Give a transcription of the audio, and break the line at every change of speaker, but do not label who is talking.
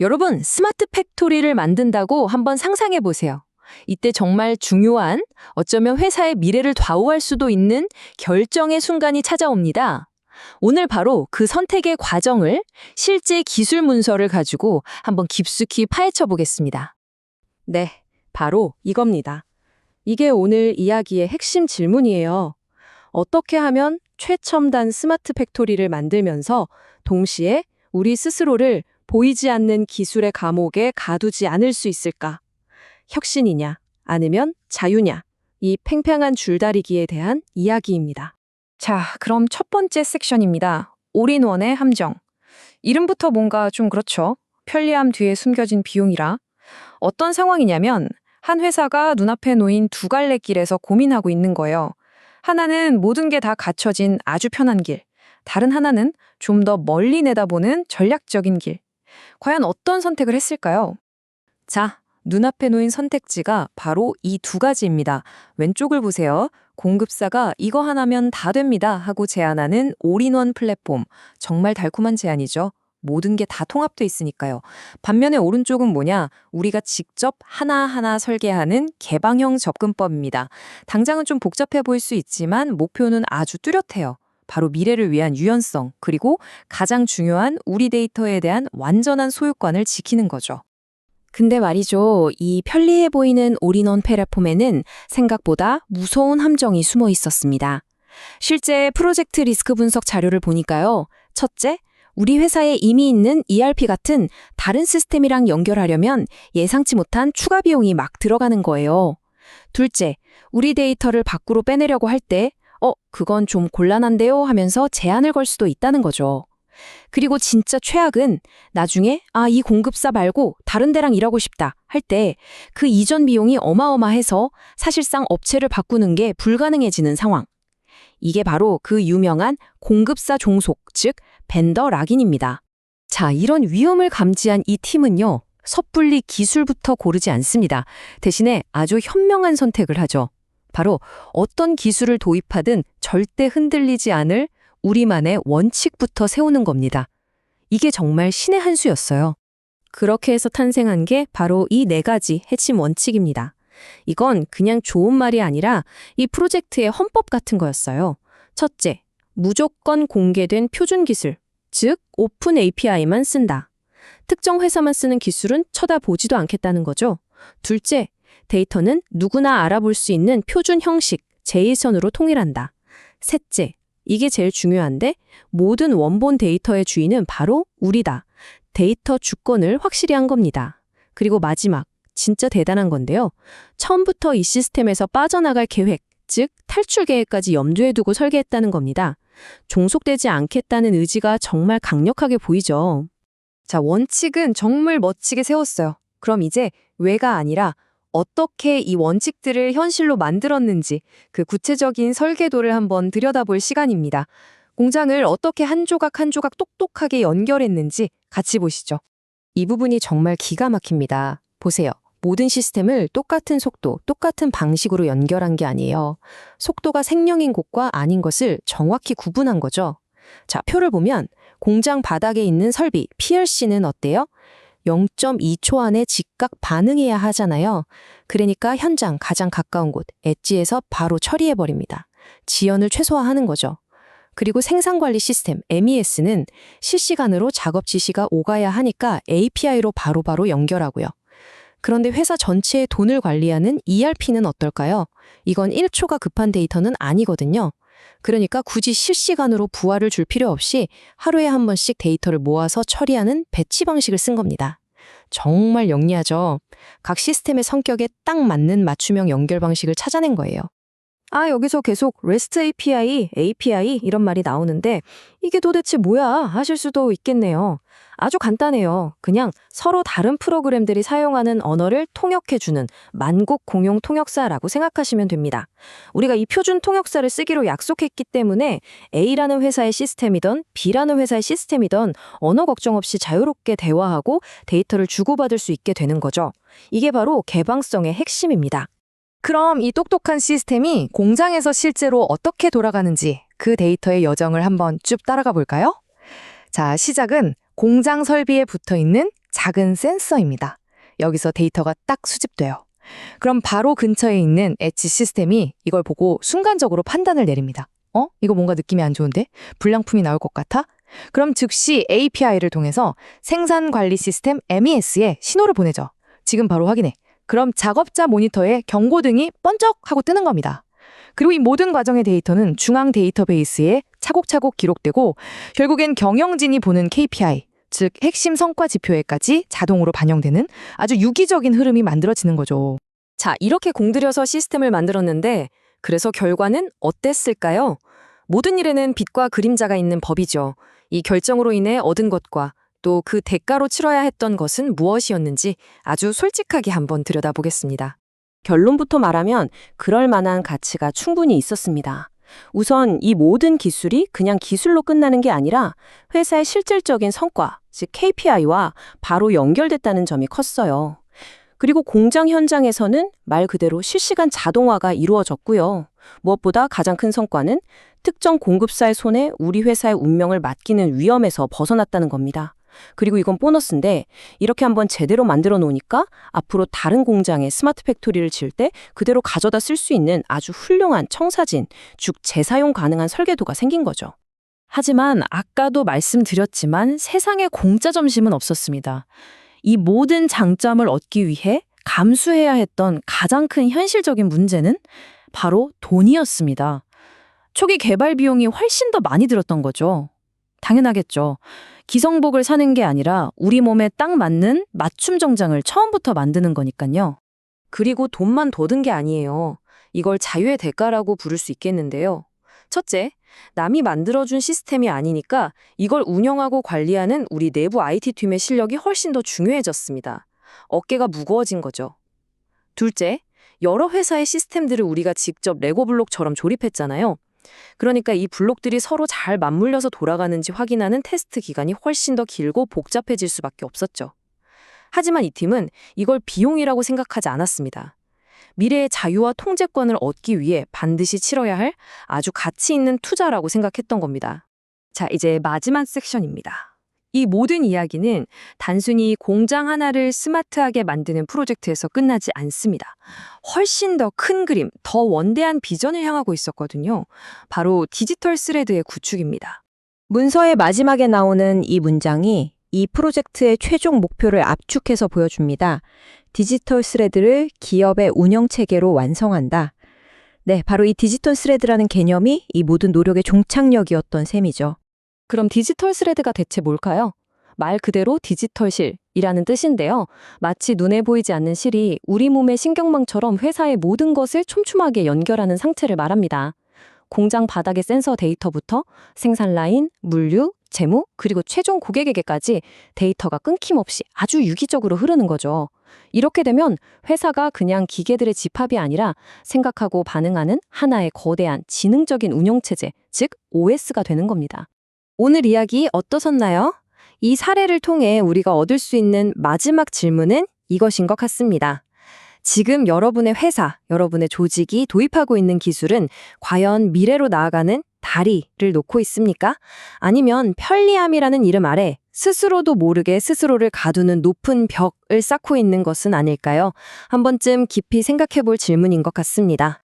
여러분, 스마트 팩토리를 만든다고 한번 상상해 보세요. 이때 정말 중요한, 어쩌면 회사의 미래를 좌우할 수도 있는 결정의 순간이 찾아옵니다. 오늘 바로 그 선택의 과정을 실제 기술 문서를 가지고 한번 깊숙이 파헤쳐 보겠습니다.
네, 바로 이겁니다. 이게 오늘 이야기의 핵심 질문이에요. 어떻게 하면 최첨단 스마트 팩토리를 만들면서 동시에 우리 스스로를 보이지 않는 기술의 감옥에 가두지 않을 수 있을까? 혁신이냐, 아니면 자유냐? 이 팽팽한 줄다리기에 대한 이야기입니다.
자, 그럼 첫 번째 섹션입니다. 올인원의 함정. 이름부터 뭔가 좀 그렇죠? 편리함 뒤에 숨겨진 비용이라. 어떤 상황이냐면 한 회사가 눈앞에 놓인 두 갈래 길에서 고민하고 있는 거예요. 하나는 모든 게 다 갖춰진 아주 편한 길. 다른 하나는 좀 더 멀리 내다보는 전략적인 길. 과연 어떤 선택을 했을까요? 자, 눈앞에 놓인 선택지가 바로 이 두 가지입니다. 왼쪽을 보세요. 공급사가 이거 하나면 다 됩니다 하고 제안하는 올인원 플랫폼. 정말 달콤한 제안이죠. 모든 게 다 통합돼 있으니까요. 반면에 오른쪽은 뭐냐? 우리가 직접 하나하나 설계하는 개방형 접근법입니다. 당장은 좀 복잡해 보일 수 있지만 목표는 아주 뚜렷해요. 바로 미래를 위한 유연성, 그리고 가장 중요한 우리 데이터에 대한 완전한 소유권을 지키는 거죠. 근데 말이죠, 이 편리해 보이는 올인원 플랫폼에는 생각보다 무서운 함정이 숨어 있었습니다. 실제 프로젝트 리스크 분석 자료를 보니까요. 첫째, 우리 회사에 이미 있는 ERP 같은 다른 시스템이랑 연결하려면 예상치 못한 추가 비용이 막 들어가는 거예요. 둘째, 우리 데이터를 밖으로 빼내려고 할 때 그건 좀 곤란한데요 하면서 제한을 걸 수도 있다는 거죠. 그리고 진짜 최악은 나중에 이 공급사 말고 다른 데랑 일하고 싶다 할 때 그 이전 비용이 어마어마해서 사실상 업체를 바꾸는 게 불가능해지는 상황. 이게 바로 그 유명한 공급사 종속, 즉 벤더 락인입니다. 자, 이런 위험을 감지한 이 팀은요, 섣불리 기술부터 고르지 않습니다. 대신에 아주 현명한 선택을 하죠. 바로 어떤 기술을 도입하든 절대 흔들리지 않을 우리만의 원칙부터 세우는 겁니다. 이게 정말 신의 한 수였어요. 그렇게 해서 탄생한 게 바로 이 네 가지 핵심 원칙입니다. 이건 그냥 좋은 말이 아니라 이 프로젝트의 헌법 같은 거였어요. 첫째, 무조건 공개된 표준 기술, 즉 오픈 API만 쓴다. 특정 회사만 쓰는 기술은 쳐다보지도 않겠다는 거죠. 둘째, 데이터는 누구나 알아볼 수 있는 표준 형식, 제이선으로 통일한다. 셋째, 이게 제일 중요한데 모든 원본 데이터의 주인은 바로 우리다. 데이터 주권을 확실히 한 겁니다. 그리고 마지막, 진짜 대단한 건데요. 처음부터 이 시스템에서 빠져나갈 계획, 즉 탈출 계획까지 염두에 두고 설계했다는 겁니다. 종속되지 않겠다는 의지가 정말 강력하게 보이죠. 자, 원칙은 정말 멋지게 세웠어요. 그럼 이제 왜가 아니라 어떻게 이 원칙들을 현실로 만들었는지 그 구체적인 설계도를 한번 들여다볼 시간입니다. 공장을 어떻게 한 조각 한 조각 똑똑하게 연결했는지 같이 보시죠. 이 부분이 정말 기가 막힙니다. 보세요. 모든 시스템을 똑같은 속도, 똑같은 방식으로 연결한 게 아니에요. 속도가 생명인 곳과 아닌 것을 정확히 구분한 거죠. 자, 표를 보면 공장 바닥에 있는 설비, PLC는 어때요? 0.2초 안에 즉각 반응해야 하잖아요. 그러니까 현장 가장 가까운 곳, 엣지에서 바로 처리해버립니다. 지연을 최소화하는 거죠. 그리고 생산관리 시스템, MES는 실시간으로 작업 지시가 오가야 하니까 API로 바로바로 연결하고요. 그런데 회사 전체의 돈을 관리하는 ERP는 어떨까요? 이건 1초가 급한 데이터는 아니거든요. 그러니까 굳이 실시간으로 부하를 줄 필요 없이 하루에 한 번씩 데이터를 모아서 처리하는 배치 방식을 쓴 겁니다. 정말 영리하죠? 각 시스템의 성격에 딱 맞는 맞춤형 연결 방식을 찾아낸 거예요. 여기서 계속 REST API 이런 말이 나오는데 이게 도대체 뭐야 하실 수도 있겠네요. 아주 간단해요. 그냥 서로 다른 프로그램들이 사용하는 언어를 통역해주는 만국 공용 통역사라고 생각하시면 됩니다. 우리가 이 표준 통역사를 쓰기로 약속했기 때문에 A라는 회사의 시스템이든 B라는 회사의 시스템이든 언어 걱정 없이 자유롭게 대화하고 데이터를 주고받을 수 있게 되는 거죠. 이게 바로 개방성의 핵심입니다. 그럼 이 똑똑한 시스템이 공장에서 실제로 어떻게 돌아가는지 그 데이터의 여정을 한번 쭉 따라가 볼까요? 자, 시작은 공장 설비에 붙어 있는
작은 센서입니다. 여기서 데이터가 딱 수집돼요. 그럼 바로 근처에 있는 엣지 시스템이 이걸 보고 순간적으로 판단을 내립니다. 이거 뭔가 느낌이 안 좋은데? 불량품이 나올 것 같아? 그럼 즉시 API를 통해서 생산 관리 시스템 MES에 신호를 보내죠. 지금 바로 확인해. 그럼 작업자 모니터에 경고등이 번쩍하고 뜨는 겁니다. 그리고 이 모든 과정의 데이터는 중앙 데이터베이스에 차곡차곡 기록되고 결국엔 경영진이 보는 KPI, 즉 핵심 성과 지표에까지 자동으로 반영되는 아주 유기적인 흐름이 만들어지는 거죠.
자, 이렇게 공들여서 시스템을 만들었는데 그래서 결과는 어땠을까요? 모든 일에는 빛과 그림자가 있는 법이죠. 이 결정으로 인해 얻은 것과 또 그 대가로 치러야 했던 것은 무엇이었는지 아주 솔직하게 한번 들여다보겠습니다.
결론부터 말하면 그럴 만한 가치가 충분히 있었습니다. 우선 이 모든 기술이 그냥 기술로 끝나는 게 아니라 회사의 실질적인 성과, 즉 KPI와 바로 연결됐다는 점이 컸어요. 그리고 공장 현장에서는 말 그대로 실시간 자동화가 이루어졌고요. 무엇보다 가장 큰 성과는 특정 공급사의 손에 우리 회사의 운명을 맡기는 위험에서 벗어났다는 겁니다. 그리고 이건 보너스인데 이렇게 한번 제대로 만들어 놓으니까 앞으로 다른 공장에 스마트 팩토리를 지을 때 그대로 가져다 쓸 수 있는 아주 훌륭한 청사진, 즉 재사용 가능한 설계도가 생긴 거죠.
하지만 아까도 말씀드렸지만 세상에 공짜 점심은 없었습니다. 이 모든 장점을 얻기 위해 감수해야 했던 가장 큰 현실적인 문제는 바로 돈이었습니다. 초기 개발 비용이 훨씬 더 많이 들었던 거죠. 당연하겠죠. 기성복을 사는 게 아니라 우리 몸에 딱 맞는 맞춤 정장을 처음부터 만드는 거니까요. 그리고 돈만 더 든 게 아니에요. 이걸 자유의 대가라고 부를 수 있겠는데요. 첫째, 남이 만들어준 시스템이 아니니까 이걸 운영하고 관리하는 우리 내부 IT팀의 실력이 훨씬 더 중요해졌습니다. 어깨가 무거워진 거죠. 둘째, 여러 회사의 시스템들을 우리가 직접 레고 블록처럼 조립했잖아요. 그러니까 이 블록들이 서로 잘 맞물려서 돌아가는지 확인하는 테스트 기간이 훨씬 더 길고 복잡해질 수밖에 없었죠. 하지만 이 팀은 이걸 비용이라고 생각하지 않았습니다. 미래의 자유와 통제권을 얻기 위해 반드시 치러야 할 아주 가치 있는 투자라고 생각했던 겁니다. 자, 이제 마지막 섹션입니다. 이 모든 이야기는 단순히 공장 하나를 스마트하게 만드는 프로젝트에서 끝나지 않습니다. 훨씬 더 큰 그림, 더 원대한 비전을 향하고 있었거든요. 바로 디지털 스레드의 구축입니다.
문서의 마지막에 나오는 이 문장이 이 프로젝트의 최종 목표를 압축해서 보여줍니다. 디지털 스레드를 기업의 운영 체계로 완성한다. 네, 바로 이 디지털 스레드라는 개념이 이 모든 노력의 종착역이었던 셈이죠.
그럼 디지털 스레드가 대체 뭘까요? 말 그대로 디지털 실이라는 뜻인데요. 마치 눈에 보이지 않는 실이 우리 몸의 신경망처럼 회사의 모든 것을 촘촘하게 연결하는 상태를 말합니다. 공장 바닥의 센서 데이터부터 생산 라인, 물류, 재무, 그리고 최종 고객에게까지 데이터가 끊김없이 아주 유기적으로 흐르는 거죠. 이렇게 되면 회사가 그냥 기계들의 집합이 아니라 생각하고 반응하는 하나의 거대한 지능적인 운영체제, 즉 OS가 되는 겁니다. 오늘 이야기 어떠셨나요? 이 사례를 통해 우리가 얻을 수 있는 마지막 질문은 이것인 것 같습니다. 지금 여러분의 회사, 여러분의 조직이 도입하고 있는 기술은 과연 미래로 나아가는 다리를 놓고 있습니까? 아니면 편리함이라는 이름 아래 스스로도 모르게 스스로를 가두는 높은 벽을 쌓고 있는 것은 아닐까요? 한 번쯤 깊이 생각해 볼 질문인 것 같습니다.